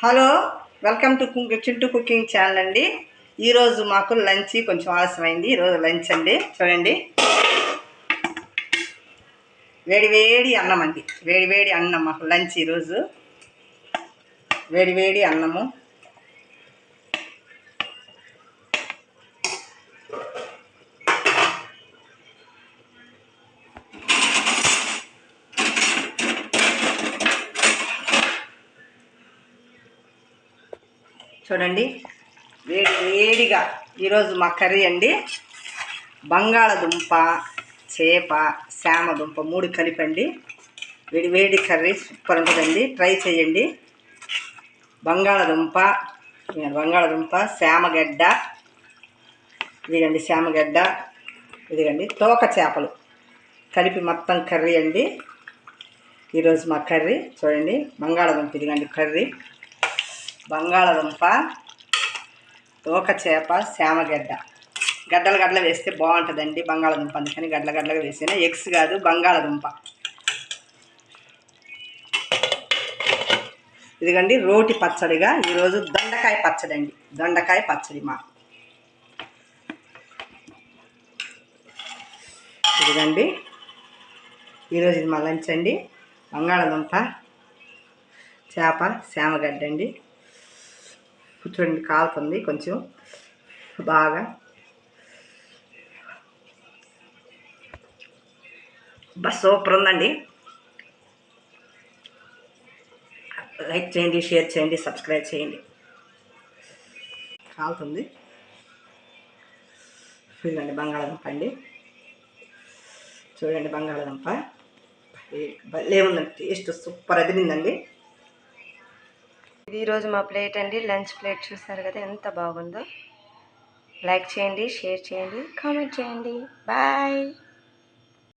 Hello, welcome to Chintu cooking channel అండి. ఈరోజు మాకు లంచ్ కొంచెం ఆలస్యమైంది. ఈరోజు లంచ్ అండి, చూడండి. వేడి అన్నం అండి, వేడి అన్నం మాకు లంచ్ ఈరోజు. వేడి అన్నము. చూడండి, వేడిగా ఈరోజు మా కర్రీ అండి. బంగాళదుంప, చేప, శామదుంప 3 కలిపండి. వేడి కర్రీ సూపర్ ఉంటుందండి, ట్రై చేయండి. బంగాళదుంప, శామగడ్డ, ఇదిగండి శామగడ్డ, ఇదిగండి తోక చేపలు కలిపి మొత్తం కర్రీ అండి ఈరోజు మా కర్రీ. చూడండి, బంగాళదుంప, ఇదిగండి కర్రీ. బంగాళదుంప, తోక చేప, శామగడ్డ గడ్డలు వేస్తే బాగుంటుందండి బంగాళదుంప, అందుకని గడ్డలుగా వేసిన. ఎగ్స్ కాదు, బంగాళదుంప. ఇదిగండి రోటి పచ్చడిగా ఈరోజు దొండకాయ పచ్చడి అండి. దొండకాయ పచ్చడి మా ఇదిగండి ఈరోజు ఇది మా లంచ్ అండి. బంగాళదుంప, చేప, శామగడ్డ అండి. చూడండి కాలుతుంది కొంచెం బాగా. సూపర్ ఉందండి. లైక్ చేయండి, షేర్ చేయండి, సబ్స్క్రైబ్ చేయండి. కాలుతుంది. చూడండి బంగాళదుంప అండి, చూడండి బంగాళదుంప భలే ఉందండి, టేస్ట్ సూపర్ అదిరిందండి. ఇది ఈరోజు మా ప్లేట్ అండి, లంచ్ ప్లేట్. చూసారు కదా ఎంత బాగుందో. లైక్ చేయండి, షేర్ చేయండి, కామెంట్ చేయండి. బాయ్.